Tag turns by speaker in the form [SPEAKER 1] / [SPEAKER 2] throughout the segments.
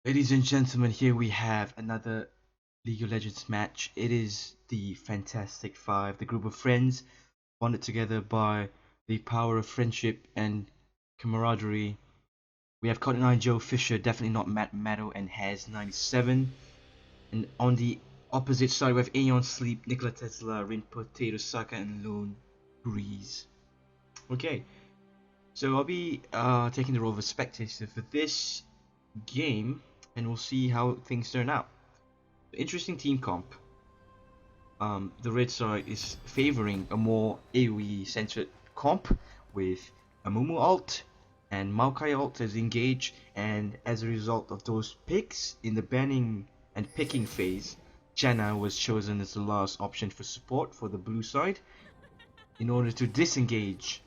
[SPEAKER 1] Ladies and gentlemen, here we have another League of Legends match. It is the Fantastic Five, the group of friends bonded together by the power of friendship and camaraderie. We have Cotton Eye Joe Fisher, definitely not Matt Maddow, and Has 97. And on the opposite side, we have Aeon Sleep, Nikola Tesla, Rin Potato Saka, and Lone Breeze. Okay, so I'll be taking the role of a spectator for this game, and we'll see how things turn out. Interesting team comp. The red side is favoring a more AoE centered comp with a Mumu ult and Maokai ult as engage, and as a result of those picks in the banning and picking phase, Janna was chosen as the last option for support for the blue side in order to disengage.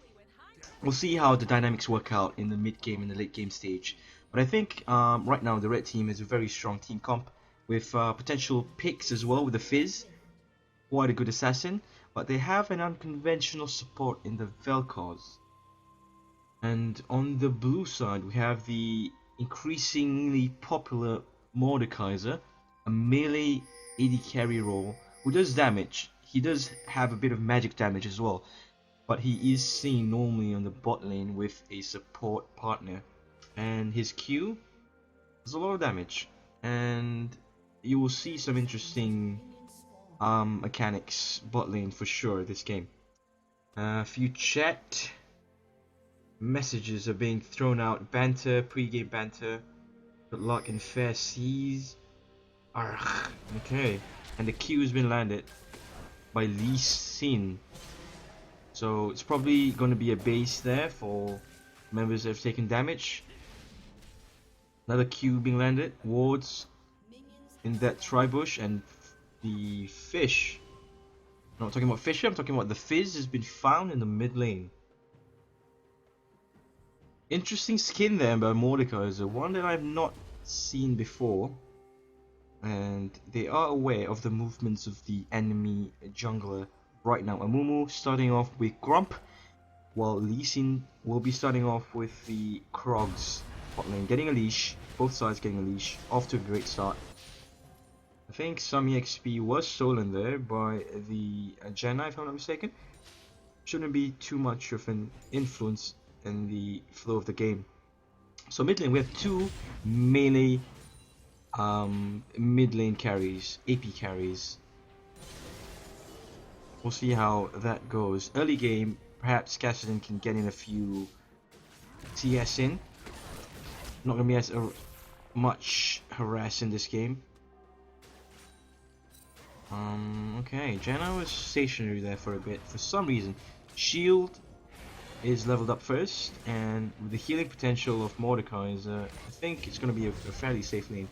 [SPEAKER 1] We'll see how the dynamics work out in the mid game and the late game stage. But I think right now the red team is a very strong team comp with potential picks as well with the Fizz, quite a good assassin, but they have an unconventional support in the Vel'Koz. And on the blue side we have the increasingly popular Mordekaiser, a melee AD carry role who does damage. He does have a bit of magic damage as well, but he is seen normally on the bot lane with a support partner, and his Q does a lot of damage, and you will see some interesting mechanics bot lane for sure this game. A few chat messages are being thrown out, banter, pre-game banter, good luck in fair seas. Argh. Okay, and the Q has been landed by Lee Sin. So it's probably going to be a base there for members that have taken damage. Another Q being landed, wards in that tribush, and the fish. I'm not talking about Fisher, I'm talking about the Fizz has been found in the mid lane. Interesting skin there by Mordekaiser, one that I've not seen before. And they are aware of the movements of the enemy jungler right now. Amumu starting off with Grump, while Lee Sin will be starting off with the Krogs bot lane, getting a leash, both sides getting a leash, off to a great start. I think some EXP was stolen there by the Janna, if I'm not mistaken. Shouldn't be too much of an influence in the flow of the game. So mid lane we have two melee mid lane carries, AP carries. We'll see how that goes. Early game, perhaps Kassadin can get in a few TS in. Not gonna be as much harass in this game. Okay, Janna was stationary there for a bit. For some reason, Shield is leveled up first, and with the healing potential of Mordekaiser, I think it's gonna be a fairly safe lane.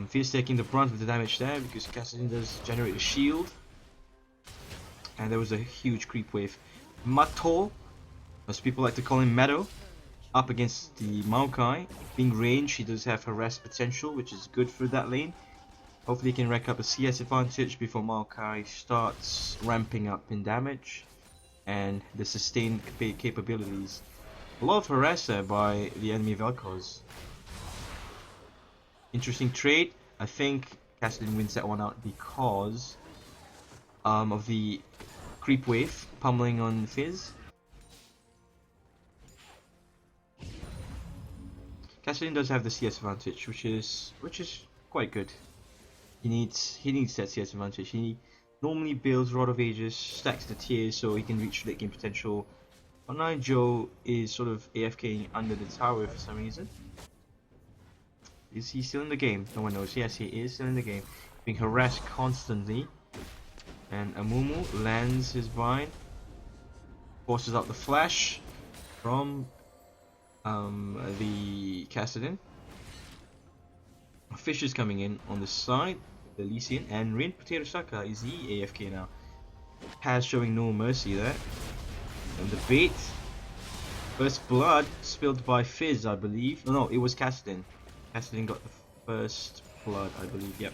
[SPEAKER 1] Fizz taking the brunt of the damage there because Kassadin does generate a shield. And there was a huge creep wave. Mato, as people like to call him Meadow, up against the Maokai. Being ranged, he does have harass potential, which is good for that lane. Hopefully he can rack up a CS advantage before Maokai starts ramping up in damage and the sustained capabilities. A lot of harass there by the enemy Vel'Koz. Interesting trade. I think Kassadin wins that one out because of the creep wave pummeling on Fizz. Kassadin does have the CS advantage, which is quite good. He needs that CS advantage. He normally builds Rod of Ages, stacks the tiers so he can reach late game potential. Online Joe is sort of AFKing under the tower for some reason. Is he still in the game? No one knows. Yes, he is still in the game. Being harassed constantly. And Amumu lands his vine. Forces out the flash from the Kassadin. Fish is coming in on the side. The Lee Sin, and Rin Potato Saka, is he AFK now? Has showing no mercy there. And the bait. First blood spilled by Fizz, I believe. No, it was Kassadin. Kassadin got the first blood, I believe, yep.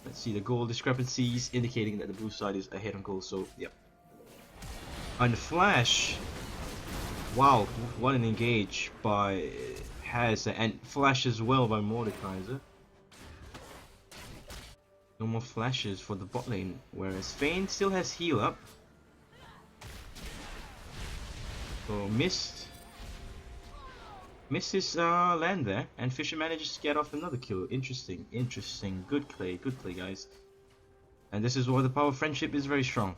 [SPEAKER 1] Let's see the goal discrepancies indicating that the blue side is ahead on goal, so yep. And the flash. Wow, what an engage by has that, and flash as well by Mordekaiser. No more flashes for the bot lane, whereas Vayne still has heal up. So missed his land there, and Fisher manages to get off another kill. Interesting, interesting. Good play guys. And this is why the power of friendship is very strong.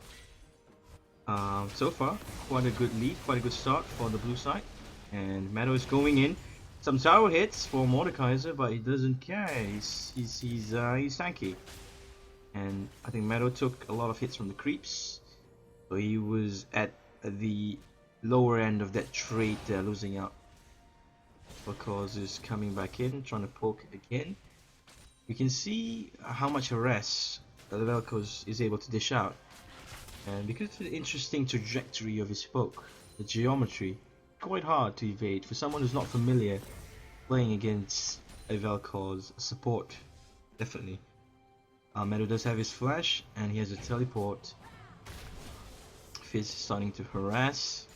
[SPEAKER 1] So far, quite a good lead, quite a good start for the blue side. And Meadow is going in. Some tower hits for Mordekaiser, but he doesn't care. He's tanky. And I think Meadow took a lot of hits from the creeps, so he was at the lower end of that trade there, losing out. Because is coming back in, trying to poke again. We can see how much harass the Vel'Koz is able to dish out, and because of the interesting trajectory of his poke, the geometry, quite hard to evade for someone who's not familiar playing against a Vel'Koz support. Definitely. Meadow does have his flash, and he has a teleport. Fizz is starting to harass.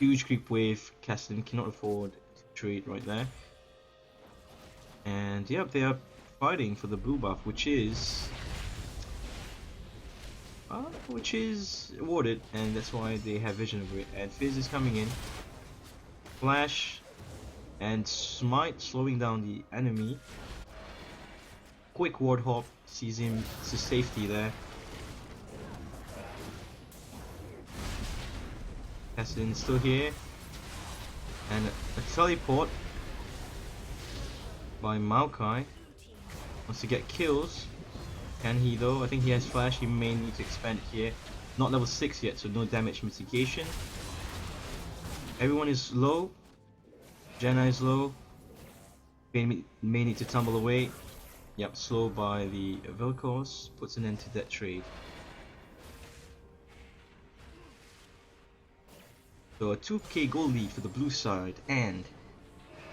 [SPEAKER 1] Huge creep wave. Cassidy cannot afford to trade right there. And yep, they are fighting for the blue buff, which is awarded, and that's why they have vision of it. And Fizz is coming in. Flash and smite, slowing down the enemy. Quick ward hop sees him to safety there. Cassidy still here, and a teleport by Maokai. Wants to get kills. Can he though? I think he has flash. He may need to expand here. Not level 6 yet, so no damage mitigation. Everyone is low. Janna is low. May need to tumble away. Yep, slow by the Vel'Koz, puts an end to that trade. So a 2k gold lead for the blue side, and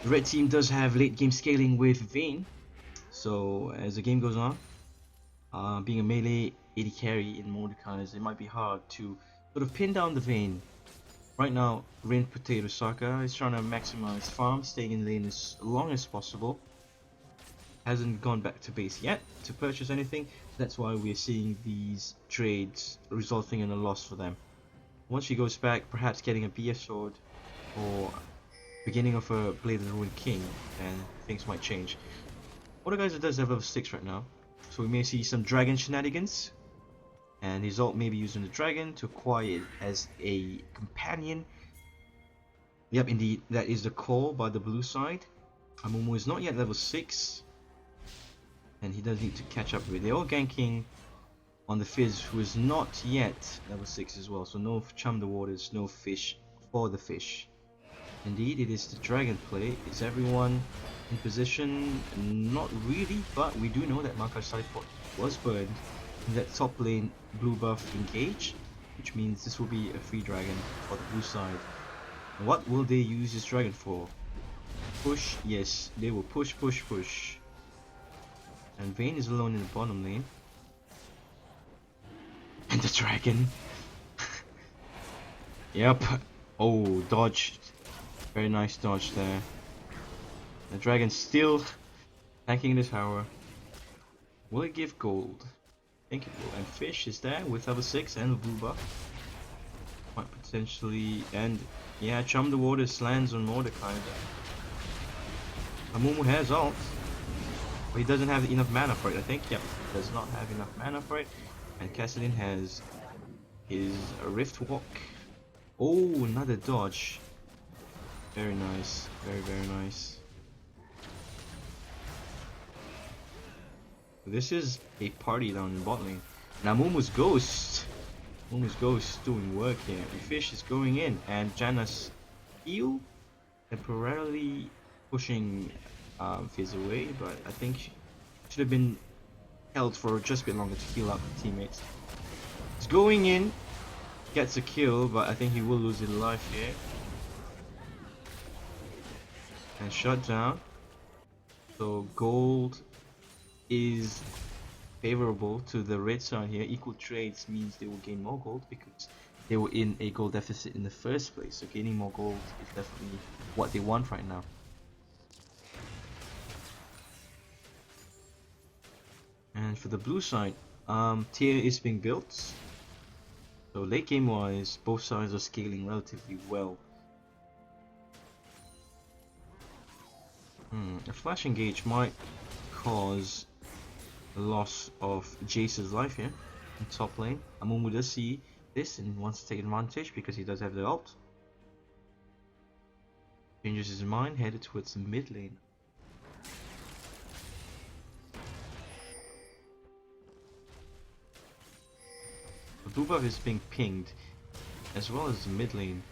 [SPEAKER 1] the red team does have late game scaling with Vayne. So as the game goes on, being a melee AD carry in Mordekaiser, it might be hard to sort of pin down the Vayne. Right now, Rain Potato Saka is trying to maximize farm, staying in lane as long as possible. Hasn't gone back to base yet to purchase anything, so that's why we're seeing these trades resulting in a loss for them. Once she goes back, perhaps getting a BF sword or beginning of a Blade of the Ruined King, and things might change. Mordekaiser does have level 6 right now, so we may see some dragon shenanigans, and his ult may be using the dragon to acquire it as a companion. Yep, indeed, that is the call by the blue side. Amumu is not yet level 6, and he does need to catch up with it. They're all ganking on the Fizz, who is not yet level 6 as well, so no Chum the Waters, no fish for the fish. Indeed, it is the dragon play. Is everyone in position? Not really, but we do know that Maokai's teleport was burned in that top lane blue buff engage, which means this will be a free dragon for the blue side. And what will they use this dragon for? Push? Yes, they will push. And Vayne is alone in the bottom lane. And the dragon. Yep. Oh, dodged. Very nice dodge there. The dragon still tanking the tower. Will it give gold? I think it will. And Fish is there with level 6 and a blue buff. Might potentially, and yeah, Chum the Waters lands on Mordekaiser. Amumu has ult, but he doesn't have enough mana for it, I think. Yep, does not have enough mana for it. And Cassidy has his Rift Walk. Oh, another dodge. Very nice, very nice. This is a party down in bot lane. Now Mumu's Ghost. Mumu's Ghost doing work here. The Fish is going in, and Janna's heal temporarily pushing Fizz away, but I think she should have been held for just a bit longer to heal up the teammates. He's going in, gets a kill, but I think he will lose his life here. And shut down. So gold is favorable to the red side here. Equal trades means they will gain more gold because they were in a gold deficit in the first place. So gaining more gold is definitely what they want right now. And for the blue side, tier is being built. So late game wise, both sides are scaling relatively well. A flash engage might cause a loss of Jace's life here in top lane. Amumu does see this and wants to take advantage because he does have the ult. Changes his mind, headed towards the mid lane. The blue buff is being pinged, as well as the mid lane.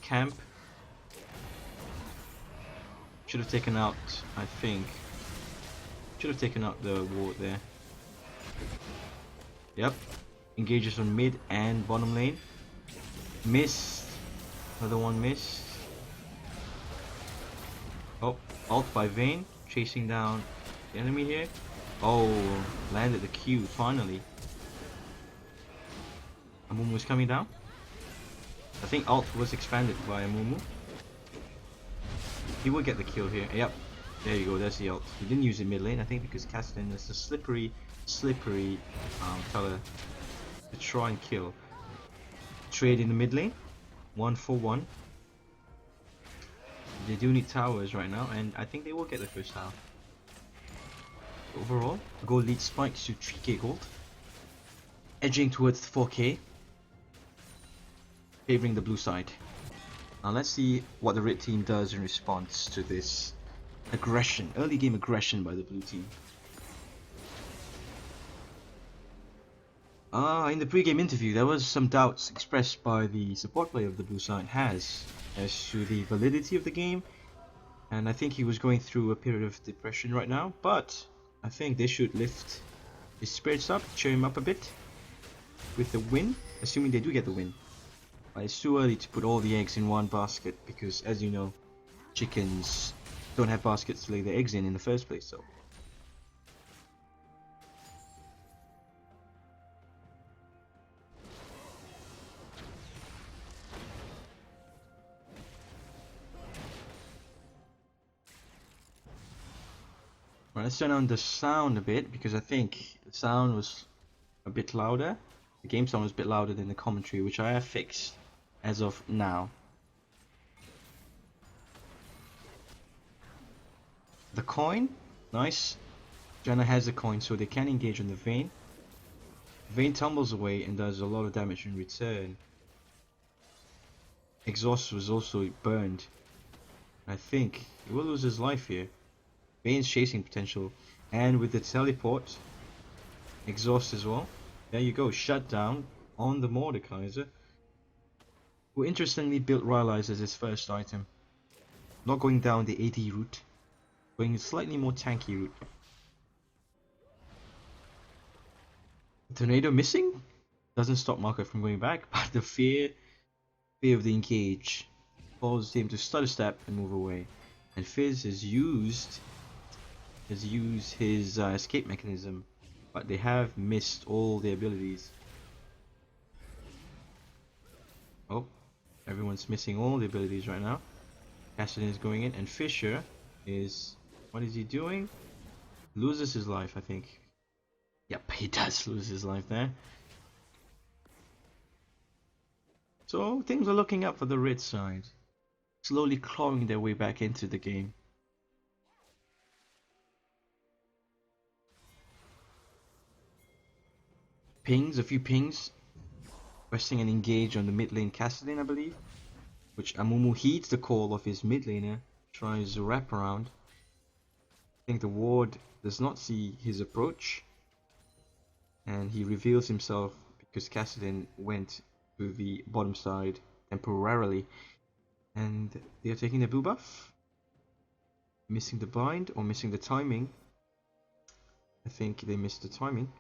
[SPEAKER 1] Camp should have taken out, I think. Should have taken out the ward there. Yep. Engages on mid and bottom lane. Missed. Another one missed. Oh, ult by Vayne. Chasing down the enemy here. Oh, landed the Q finally. Amumu is coming down. I think ult was expanded by Amumu. He will get the kill here. Yep. There you go, that's the ult. He didn't use it mid lane, I think, because Kassadin is a slippery fella to try and kill. Trade in the mid lane. 1-for-1. They do need towers right now, and I think they will get the first tower. Overall, gold lead spikes to 3k gold. Edging towards 4k. Favoring the blue side. Now let's see what the red team does in response to this aggression, early game aggression by the blue team. In the pre-game interview, there was some doubts expressed by the support player of the blue side, Has, as to the validity of the game, and I think he was going through a period of depression right now, but I think they should lift his spirits up, cheer him up a bit with the win, assuming they do get the win. But it's too early to put all the eggs in one basket because, as you know, chickens don't have baskets to lay their eggs in the first place, so. Right, let's turn on the sound a bit because I think the sound was a bit louder. The game sound was a bit louder than the commentary, which I have fixed as of now. The coin, nice. Janna has the coin, so they can engage on the Vayne. Vayne tumbles away and does a lot of damage in return. Exhaust was also burned. I think he will lose his life here. Vayne's chasing potential, and with the teleport, exhaust as well. There you go, shut down on the Mordekaiser, who interestingly built Rylai's as his first item. Not going down the AD route, going a slightly more tanky route. Tornado missing? Doesn't stop Marco from going back, but the fear of the engage causes him to stutter step and move away. And Fizz has used his escape mechanism, but they have missed all their abilities. Oh, everyone's missing all the abilities right now. Kassadin is going in, and Fisher is, what is he doing? Loses his life, I think. Yep, he does lose his life there. So things are looking up for the red side, slowly clawing their way back into the game. Pings, a few pings, pressing an engage on the mid lane Kassadin, I believe, which Amumu heeds the call of his mid laner, tries to wrap around. I think the ward does not see his approach, and he reveals himself because Kassadin went to the bottom side temporarily, and they are taking the blue buff, missing the bind or missing the timing. I think they missed the timing.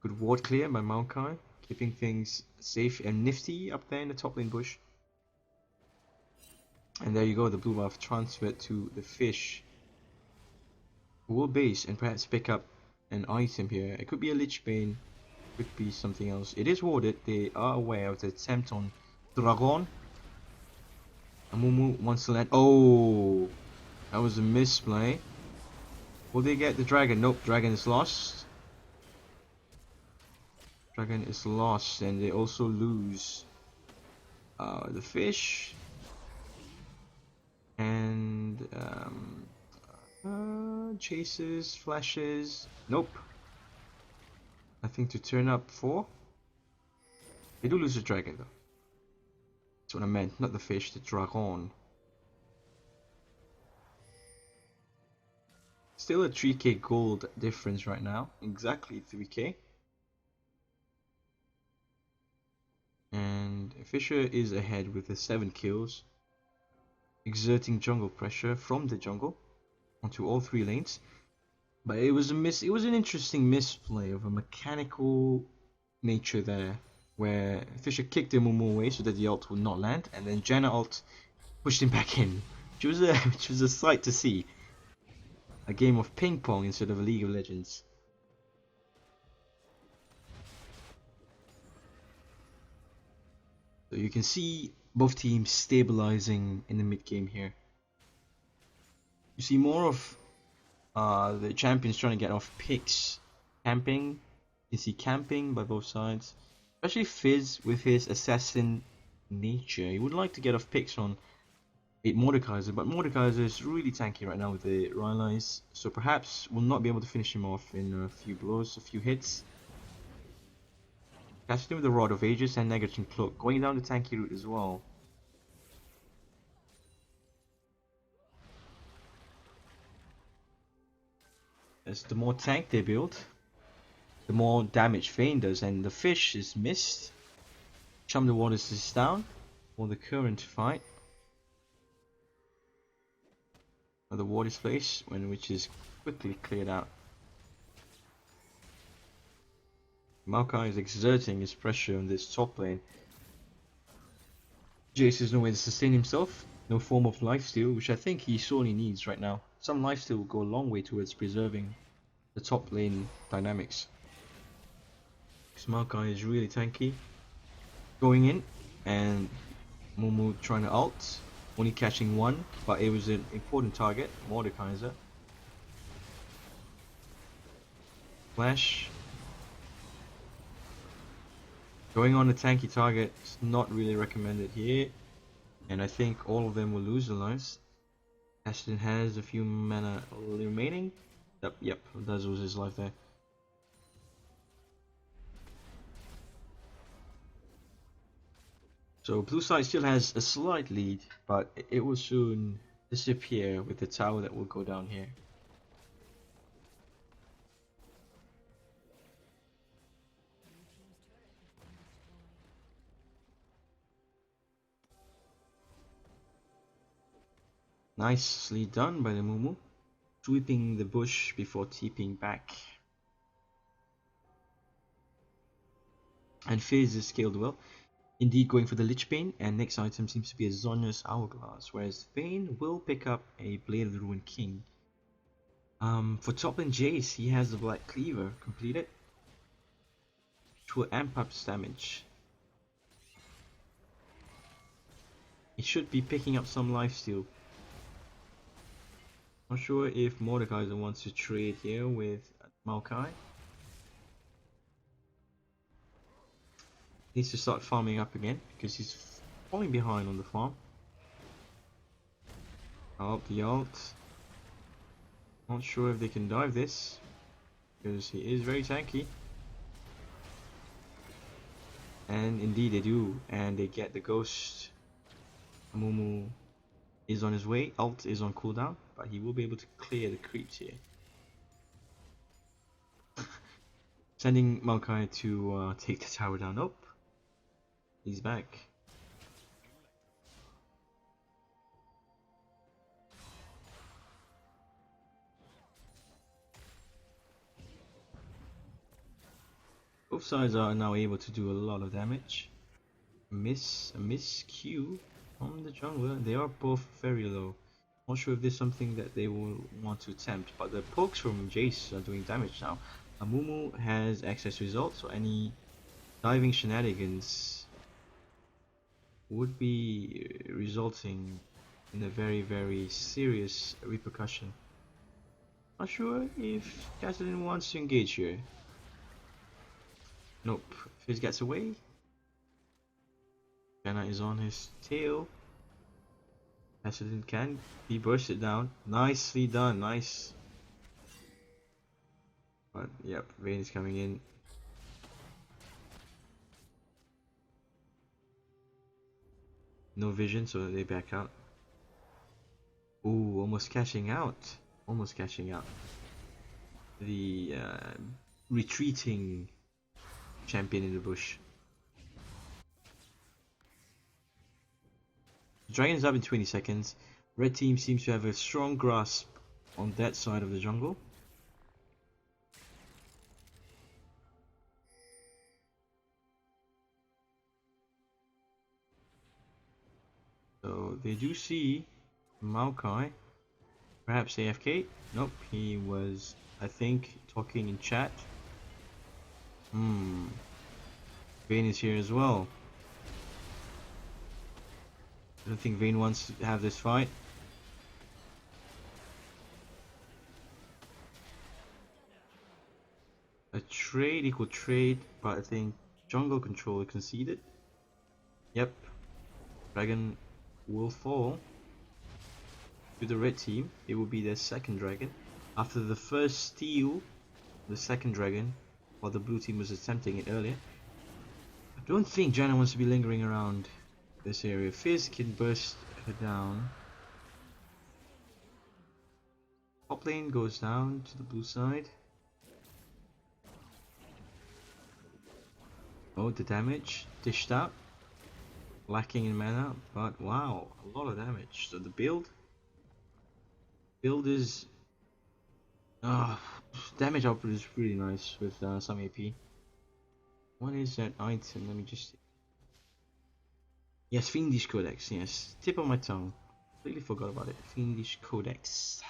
[SPEAKER 1] Good ward clear by Maokai, keeping things safe and nifty up there in the top lane bush. And there you go, the blue buff transferred to the fish, who will base and perhaps pick up an item here. It could be a Lich Bane, Could be something else. It is warded. They are aware of the attempt on Dragon. Amumu wants to land. Oh, that was a misplay. Will they get the dragon? Nope, dragon is lost. Dragon is lost, and they also lose the fish and chases, flashes. Nope. Nothing to turn up for. They do lose the dragon though. That's what I meant, not the fish, the dragon. Still a 3k gold difference right now. Exactly 3k. And Fisher is ahead with the 7 kills. Exerting jungle pressure from the jungle onto all 3 lanes. But it was an interesting misplay of a mechanical nature there, where Fisher kicked the Mumu away so that the ult would not land, and then Janna ult pushed him back in, which was a sight to see. A game of ping pong instead of a League of Legends. So you can see both teams stabilizing in the mid game here. You see more of the champions trying to get off picks, camping. You see camping by both sides, especially Fizz with his assassin nature. He would like to get off picks on 8 Mordekaiser, but Mordekaiser is really tanky right now with the Rylai's, so perhaps we'll not be able to finish him off in a few blows, a few hits. Catching him with the Rod of Ages and Negative Cloak, going down the tanky route as well. As the more tank they build, the more damage Vayne does, and the fish is missed. Chum the Waters is down for the current fight. The Waters place, which is quickly cleared out. Maokai is exerting his pressure on this top lane. Jace has no way to sustain himself, no form of lifesteal, which I think he sorely needs right now. Some lifesteal will go a long way towards preserving the top lane dynamics. Maokai is really tanky. Going in, and Mumu trying to ult, only catching one, but it was an important target, Mordekaiser. Flash. Going on a tanky target is not really recommended here, and I think all of them will lose their lives. Ashton has a few mana remaining. Yep, does lose his life there. So blue side still has a slight lead, but it will soon disappear with the tower that will go down here. Nicely done by the Mumu, sweeping the bush before TPing back. And Fizz is scaled well, indeed going for the Lich Bane, and next item seems to be a Zonya's Hourglass, whereas Vayne will pick up a Blade of the Ruined King. For top lane Jace, he has the Black Cleaver completed, which will amp up his damage. He should be picking up some lifesteal. Not sure if Mordekaiser wants to trade here with Maokai. Needs to start farming up again because he's falling behind on the farm. The ult. Not sure if they can dive this because he is very tanky. And indeed they do, and they get the ghost. Mumu is on his way, ult is on cooldown, but he will be able to clear the creeps here. Sending Maokai to take the tower down. Nope. He's back. Both sides are now able to do a lot of damage. A miss Q from the jungler. They are both very low. Not sure if this is something that they will want to attempt, but the pokes from Jace are doing damage now. Amumu has access to results, so any diving shenanigans would be resulting in a very, very serious repercussion. Not sure if Cassidy wants to engage here. Nope. Fizz gets away. Janna is on his tail. Cassidy can. He bursts it down. Nicely done. Nice. But yep, Vayne is coming in. No vision, so they back out. Ooh, almost cashing out. Almost cashing out. The retreating champion in the bush. Dragon's up in 20 seconds. Red team seems to have a strong grasp on that side of the jungle. So they do see Maokai. Perhaps AFK? Nope, he was, I think, talking in chat. Vayne is here as well. I don't think Vayne wants to have this fight. A trade equal trade, but I think jungle controller conceded. Yep. Dragon will fall to the red team. It will be their second dragon. After the first steal, the second dragon, while the blue team was attempting it earlier. I don't think Janna wants to be lingering around this area. Fizz can burst her down. Top lane goes down to the blue side. Oh, the damage dished out. Lacking in mana, but wow, a lot of damage. So the build is damage output is really nice with some AP. What is that item? Let me just. Yes, Fiendish Codex. Yes, tip of my tongue. Completely forgot about it. Fiendish Codex.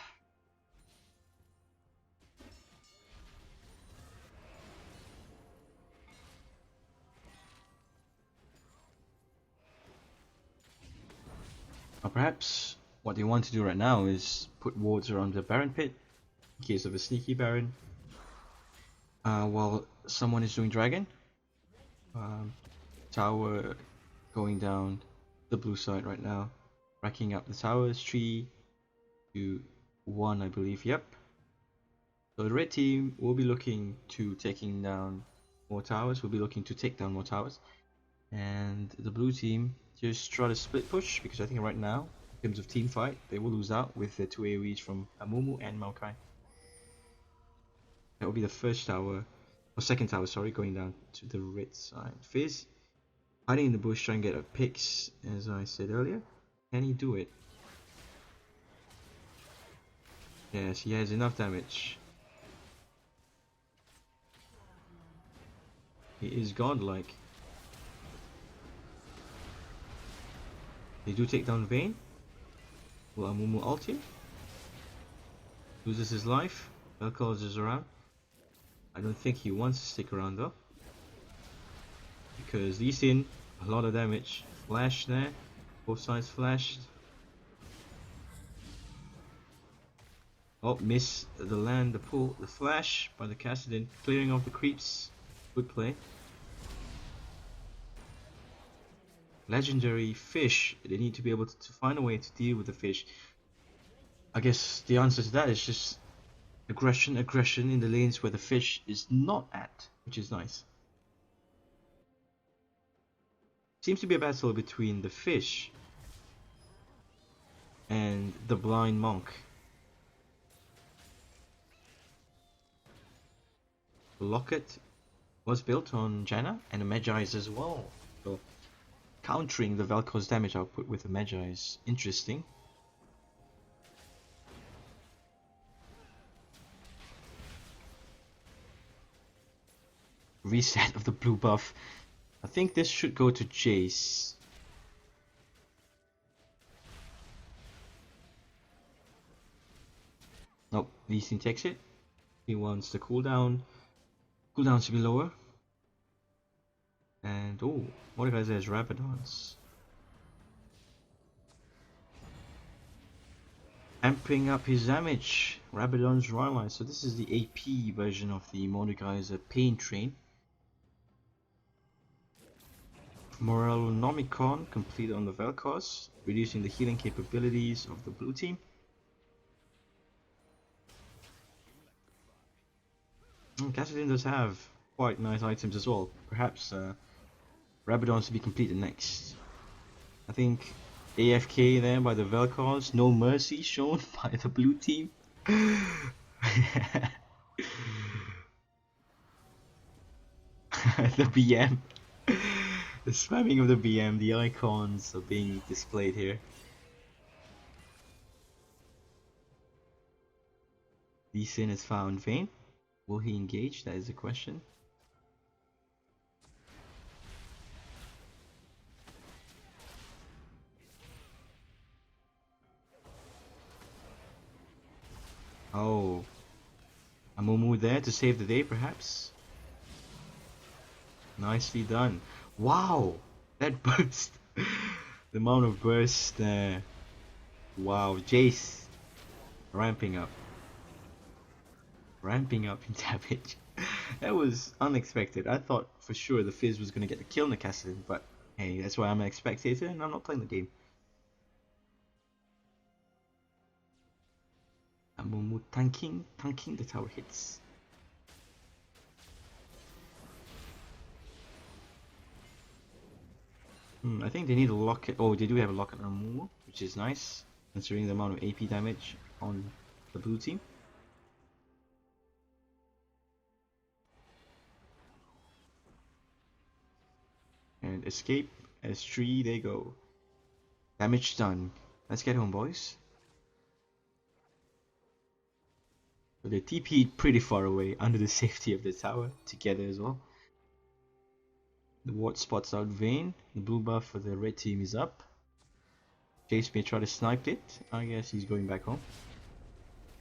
[SPEAKER 1] Or perhaps what they want to do right now is put wards around the Baron pit in case of a sneaky Baron. While someone is doing Dragon. Tower going down the blue side right now. Racking up the towers. 3 to 1, I believe. Yep. So the red team will be looking to taking down more towers. Will be looking to take down more towers. And the blue team just try to split push, because I think right now, in terms of team fight, they will lose out with the 2 AoEs from Amumu and Maokai. That will be the first tower, or second tower, sorry, going down to the red side. Fizz hiding in the bush, trying to get a picks, as I said earlier. Can he do it? Yes, he has enough damage. He is godlike. They do take down Vayne. Will Amumu ulti? Loses his life. Vel'Koz is around. I don't think he wants to stick around though, because Lee Sin, a lot of damage. Flash there. Both sides flashed. Oh, miss the land, the pull, the flash by the Kassadin, clearing off the creeps. Good play. Legendary fish. They need to be able to find a way to deal with the fish. I guess the answer to that is just aggression in the lanes where the fish is not at, which is nice. Seems to be a battle between the fish and the blind monk. The locket was built on Janna and the Magi's as well. So countering the Vel'Koz damage output with the Magi is interesting. Reset of the blue buff. I think this should go to Jace. Nope, Lee Sin takes it. He wants the cooldown Cooldown should be lower. And oh, Mordecai has Rapidons. Amping up his damage. Rabadon's Royal. So this is the AP version of the Mordekaiser Pain Train. Morellonomicon complete on the Vel'Koz, reducing the healing capabilities of the blue team. Kassadin does have quite nice items as well. Perhaps Rabadon's to be completed next. I think AFK there by the Vel'Koz, no mercy shown by the blue team. The BM. The spamming of the BM, the icons are being displayed here. Lee Sin has found Vayne. Will he engage? That is the question. Oh. Amumu there to save the day, perhaps? Nicely done. Wow! That burst! The amount of burst there. Wow, Jace ramping up. Ramping up in damage. That was unexpected. I thought for sure the Fizz was going to get the kill on the Kassadin, but hey, that's why I'm a spectator and I'm not playing the game. Amumu tanking the tower hits. I think they need a locket. Oh, they do have a locket on Amumu, which is nice, considering the amount of AP damage on the blue team. And escape S3, they go. Damage done. Let's get home, boys. So they TP'd pretty far away under the safety of the tower together as well. The ward spots out Vayne. The blue buff for the red team is up. Jace may try to snipe it. I guess he's going back home.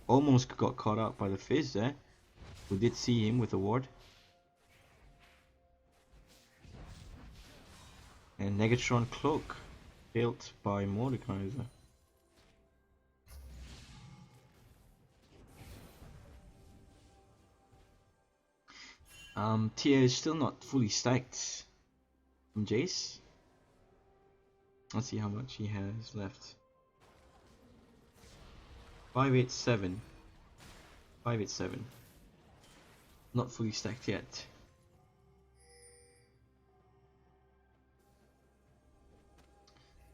[SPEAKER 1] Almost got caught out by the Fizz there. We did see him with a ward. And Negatron Cloak built by Mordekaiser. Tier is still not fully stacked from Jace. Let's see how much he has left. 587. 587. Not fully stacked yet.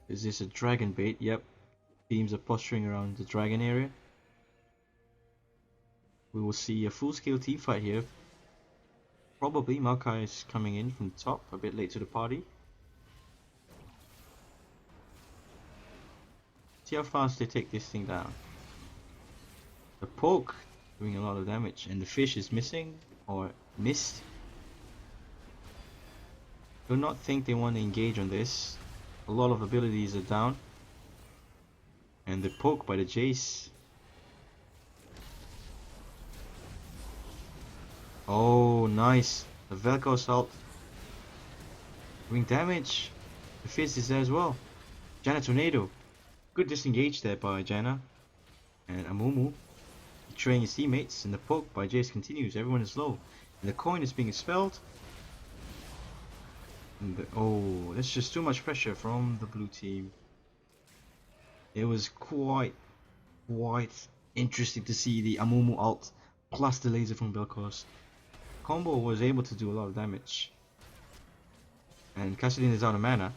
[SPEAKER 1] Is this a dragon bait? Yep. Teams are posturing around the dragon area. We will see a full-scale team fight here. Probably Maokai is coming in from the top, a bit late to the party. See how fast they take this thing down. The poke doing a lot of damage, and the fish is missing or missed. Do not think they want to engage on this. A lot of abilities are down. And the poke by the Jace. Oh, nice. The Vel'Koz ult doing damage. The Fizz is there as well. Janna Tornado. Good disengage there by Janna. And Amumu betraying his teammates. And the poke by Jace continues. Everyone is low. And the coin is being expelled. And oh, that's just too much pressure from the blue team. It was quite interesting to see the Amumu ult plus the laser from Vel'Koz. Combo was able to do a lot of damage. And Kassadin is out of mana.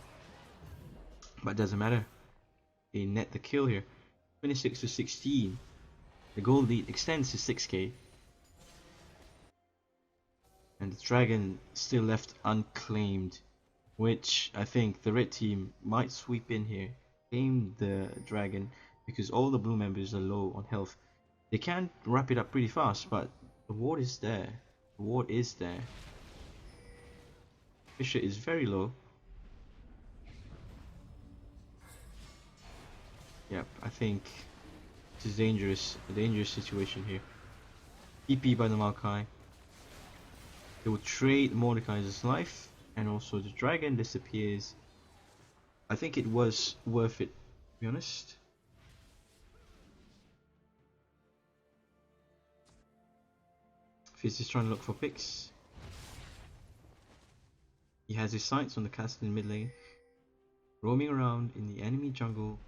[SPEAKER 1] But it doesn't matter. They net the kill here. 26 to 16. The gold lead extends to 6k. And the dragon still left unclaimed. Which I think the red team might sweep in here. Aim the dragon. Because all the blue members are low on health. They can wrap it up pretty fast. But the ward is there. The ward is there. Fisher is very low. Yep, I think this is dangerous. A dangerous situation here. TP by the Maokai. They will trade Mordekaiser's life, and also the dragon disappears. I think it was worth it, to be honest. Fizz is trying to look for picks. He has his sights on the castle in mid lane, roaming around in the enemy jungle,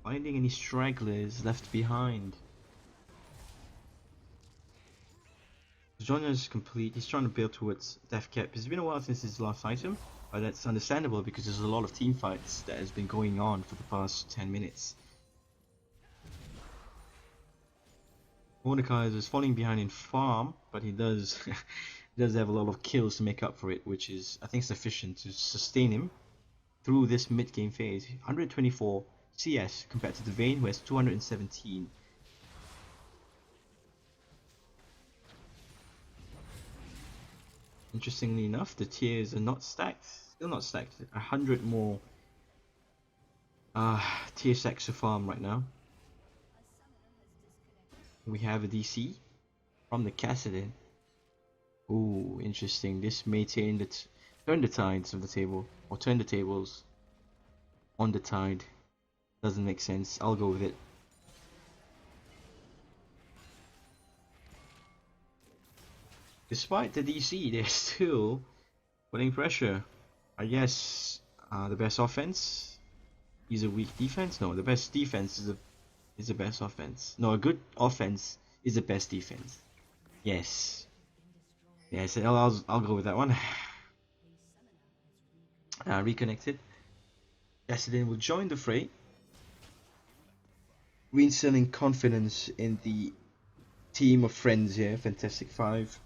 [SPEAKER 1] finding any stragglers left behind. The genre is complete. He's trying to build towards death cap. It's been a while since his last item, but that's understandable because there's a lot of team fights that has been going on for the past 10 minutes. Mordekaiser is falling behind in farm, but he does he does have a lot of kills to make up for it, which is I think sufficient to sustain him through this mid game phase. 124 CS compared to the Vayne, who has 217. Interestingly enough, the tiers are not stacked. Still not stacked. 100 more tier stacks to farm right now. We have a DC from the Cassidin. Ooh, interesting. This may turn the tides of the table, or turn the tables on the tide. Doesn't make sense. I'll go with it. Despite the DC, they're still putting pressure. I guess the best offense is a weak defense. No, the best defense is the best offense. No, a good offense is the best defense. Yes. Yes, I'll go with that one. Reconnected. Cassidin will join the fray, reinstilling confidence in the team of friends here. Fantastic Five.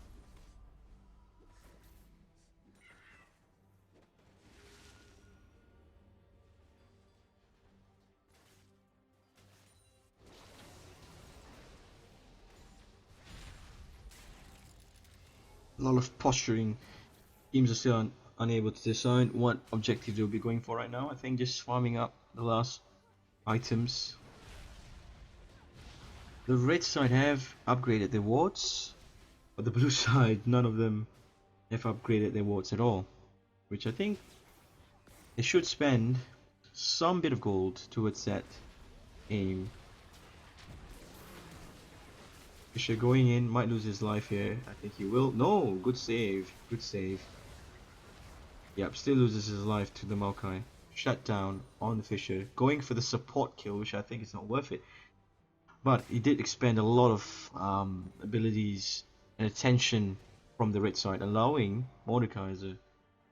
[SPEAKER 1] A lot of posturing. Teams are still unable to decide what objective they'll be going for right now. I think just farming up the last items. The red side have upgraded their wards, but the blue side, none of them have upgraded their wards at all. Which I think they should spend some bit of gold towards that aim. Fisher going in, might lose his life here. I think he will. No, good save. Good save. Yep, still loses his life to the Maokai. Shut down on the Fisher. Going for the support kill, which I think is not worth it. But he did expend a lot of abilities and attention from the red side, allowing Mordekaiser to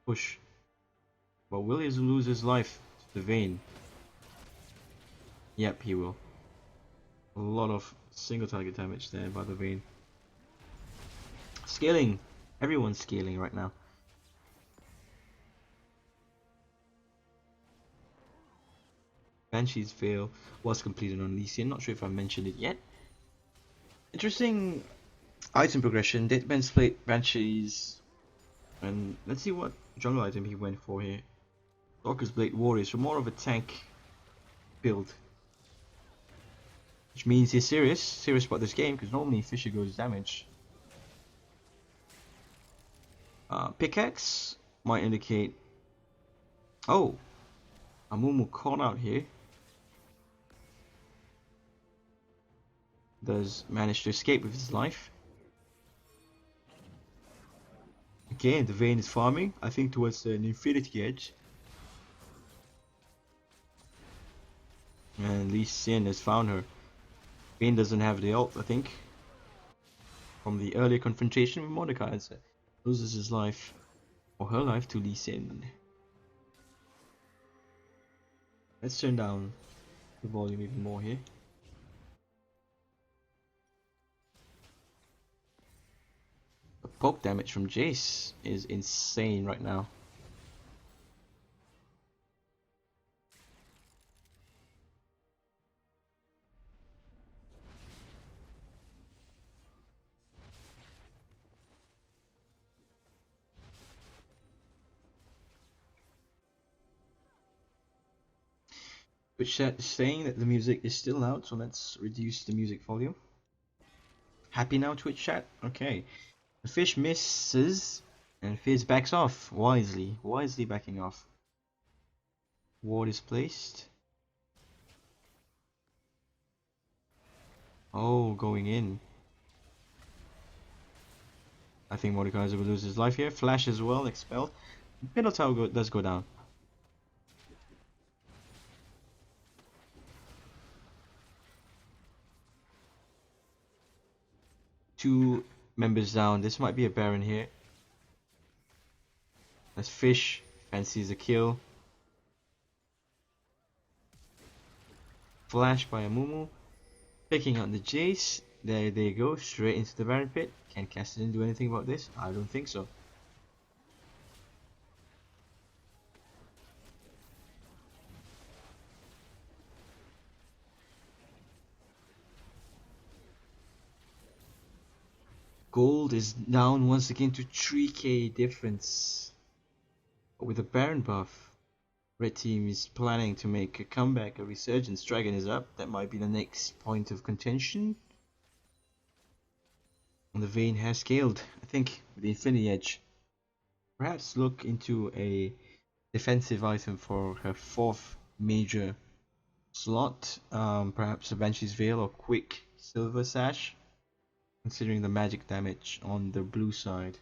[SPEAKER 1] push. But will he lose his life to the Vayne? Yep, he will. A lot of single target damage there by the Vayne. Scaling. Everyone's scaling right now. Banshee's Veil was completed on Lee Sin. Not sure if I mentioned it yet. Interesting item progression. Deadman's Plate, Banshees. And let's see what jungle item he went for here. Stalker's Blade Warriors. So more of a tank build. Which means he's serious about this game, because normally Fisher goes damage. Pickaxe might indicate. Oh, Amumu caught out here. Does manage to escape with his life. Okay, the Vayne is farming, I think towards an Infinity Edge. And Lee Sin has found her. Vayne doesn't have the ult, I think. From the earlier confrontation with Mordecai, loses his life, or her life, to Lee Sin. Let's turn down the volume even more here. The poke damage from Jace is insane right now. Twitch chat is saying that the music is still loud, so let's reduce the music volume. Happy now, Twitch chat? Okay. The fish misses, and Fizz backs off wisely, backing off. Ward is placed. Oh, going in. I think Mordekaiser will lose his life here. Flash as well, expelled. Middle tower does go down. Two members down. This might be a Baron here. As Fish fancies a kill. Flash by Amumu. Picking out the Jace. There they go, straight into the Baron pit. Can Cassidy do anything about this? I don't think so. Gold is down once again to 3k difference. With a Baron buff, Red team is planning to make a comeback, a resurgence. Dragon is up. That might be the next point of contention. And the Vayne has scaled, I think, with the Infinity Edge. Perhaps look into a defensive item for her fourth major slot. Perhaps a Banshee's Veil or quick Silver Sash, considering the magic damage on the blue side.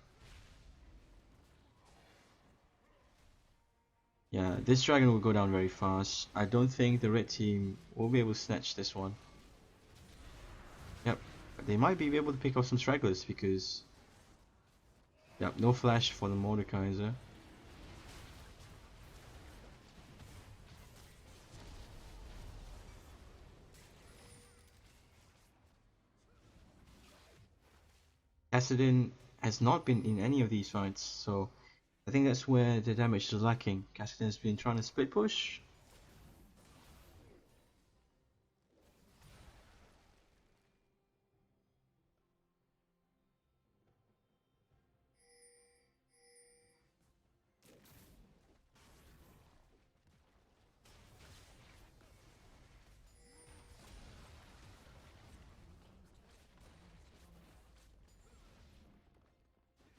[SPEAKER 1] Yeah, this dragon will go down very fast. I don't think the red team will be able to snatch this one. Yep, but they might be able to pick off some stragglers because... Yep, no flash for the Mordekaiser. Kassadin has not been in any of these fights, so I think that's where the damage is lacking. Kassadin has been trying to split push.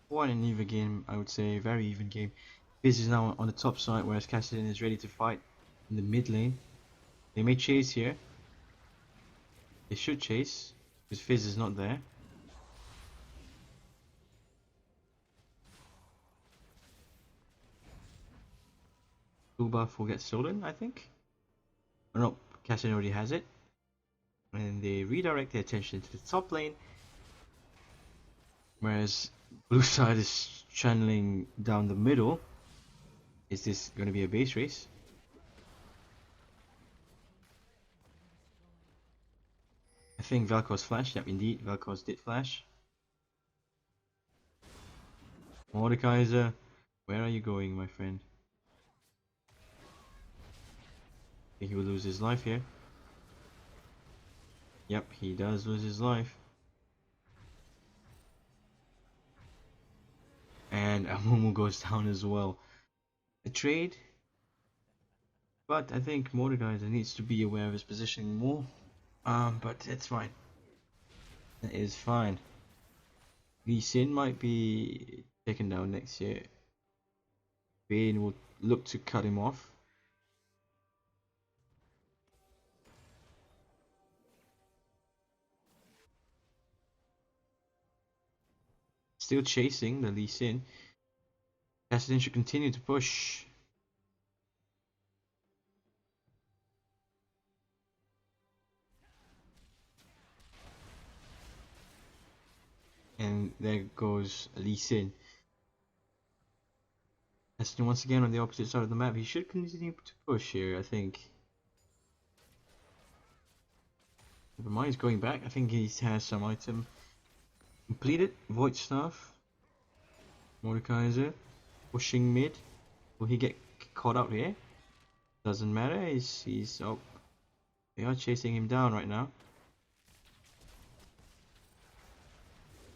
[SPEAKER 1] Quite an even game, I would say, very even game. Fizz is now on the top side, whereas Kassadin is ready to fight in the mid lane. They may chase here. They should chase, because Fizz is not there. Blue buff will get stolen, I think. Oh no, Kassadin already has it. And they redirect their attention to the top lane. Whereas blue side is channeling down the middle. Is this going to be a base race? I think Vel'Koz flashed. Yep, indeed, Vel'Koz did flash. Mordekaiser, where are you going, my friend? I think he will lose his life here. Yep, he does lose his life. And Amumu goes down as well. A trade, but I think Mordekaiser needs to be aware of his positioning more. But it's fine. It is fine. Lee Sin might be taken down next year. Vayne will look to cut him off. Still chasing the Lee Sin. Kassadin should continue to push. And there goes Lee Sin. Kassadin once again on the opposite side of the map. He should continue to push here, I think. Never mind, he's going back. I think he has some item completed. Void Staff. Mordekaiser pushing mid. Will he get caught out here? Doesn't matter. He's oh, they are chasing him down right now.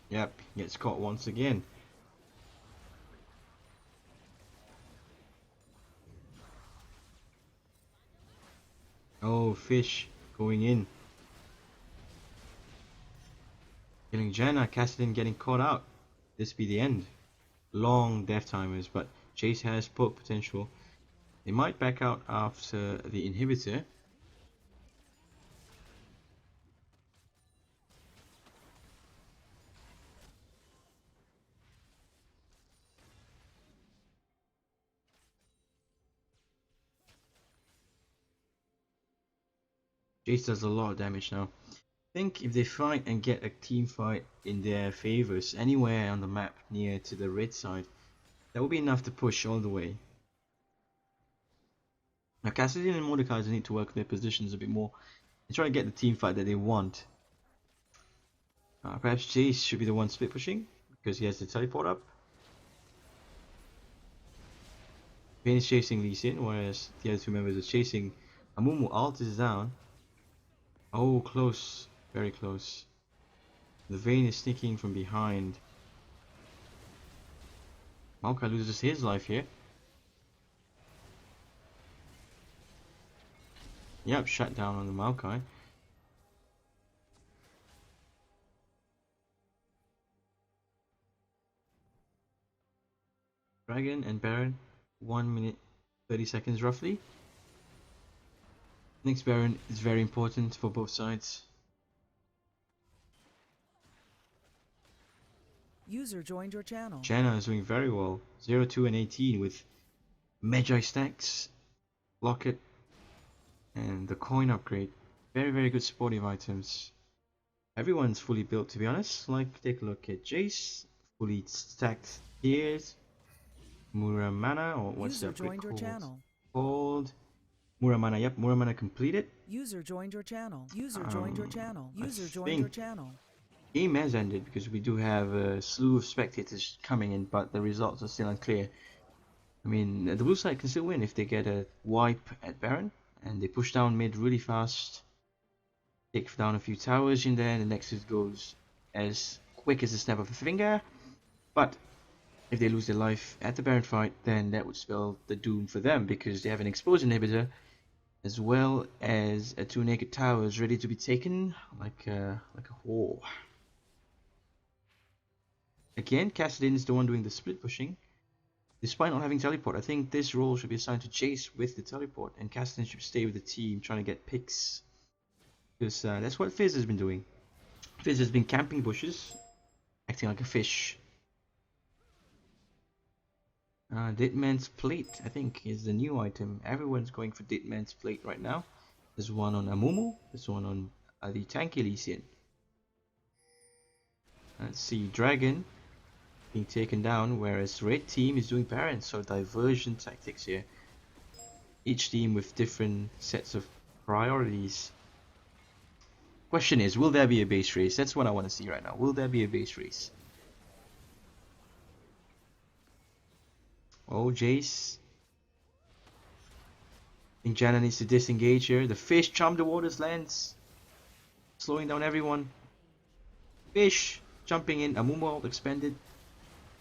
[SPEAKER 1] Yep, gets caught once again. Oh, fish going in. Killing Janna, Kassadin getting caught out. this be the end. Long death timers, but Jace has poke potential. They might back out after the inhibitor. Jace does a lot of damage now. I think if they fight and get a team fight in their favors anywhere on the map near to the red side, that will be enough to push all the way. Now Cassidy and Mordekaiser need to work their positions a bit more and try to get the team fight that they want. Perhaps Jace should be the one split pushing because he has the teleport up. Vayne is chasing Lee Sin, whereas the other two members are chasing Amumu. Alt is down. Oh, close. Very close. The Vayne is sneaking from behind. Maokai loses his life here. Yep, shut down on the Maokai. Dragon and Baron, 1 minute 30 seconds roughly. Next Baron is very important for both sides.
[SPEAKER 2] User joined your channel.
[SPEAKER 1] Janna is doing very well. 0, 2 and 18 with Magi stacks, Locket, and the coin upgrade. Very, very good sportive items. Everyone's fully built, to be honest. Like, take a look at Jace, fully stacked tears. Muramana, or what's that
[SPEAKER 2] joined your channel.
[SPEAKER 1] Called Muramana. Yep, Muramana completed.
[SPEAKER 2] User joined your channel. User joined your channel. User joined your channel.
[SPEAKER 1] Game has ended because we do have a slew of spectators coming in, but the results are still unclear. I mean, the blue side can still win if they get a wipe at Baron and they push down mid really fast, take down a few towers in there, and the Nexus goes as quick as a snap of a finger. But if they lose their life at the Baron fight, then that would spell the doom for them because they have an exposed inhibitor as well as a 2 naked towers ready to be taken like a whore. Again, Kassadin is the one doing the split pushing. Despite not having teleport, I think this role should be assigned to Jace with the teleport, and Kassadin should stay with the team trying to get picks. Because that's what Fizz has been doing. Fizz has been camping bushes, acting like a fish. Dead Man's Plate, I think, is the new item. Everyone's going for Dead Man's Plate right now. There's one on Amumu, there's one on the tanky Lee Sin. Let's see, Dragon being taken down, whereas Red Team is doing Baron, so diversion tactics here. Each team with different sets of priorities. Question is, will there be a base race? That's what I want to see right now. Will there be a base race? Oh, Jace. I think Janna needs to disengage here. The fish charm the waters lands, slowing down everyone. Fish jumping in. Amumu ult expended.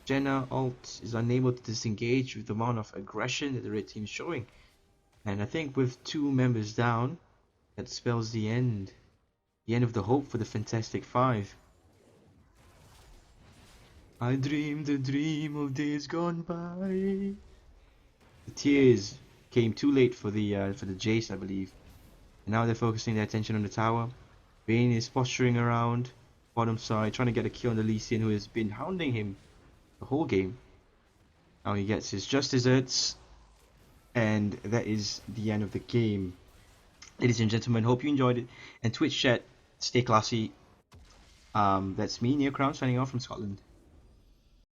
[SPEAKER 1] Janna ult is unable to disengage with the amount of aggression that the red team is showing. And I think with 2 members down, that spells the end. The end of the hope for the Fantastic Five. I dreamed a dream of days gone by. The tears came too late for the Jace, I believe. And now they're focusing their attention on the tower. Vayne is posturing around bottom side, trying to get a kill on the Lee Sin, who has been hounding him the whole game. Now he gets his just desserts, and that is the end of the game. Ladies and gentlemen, hope you enjoyed it. And Twitch chat, stay classy. That's me, neoCrown, signing off from Scotland.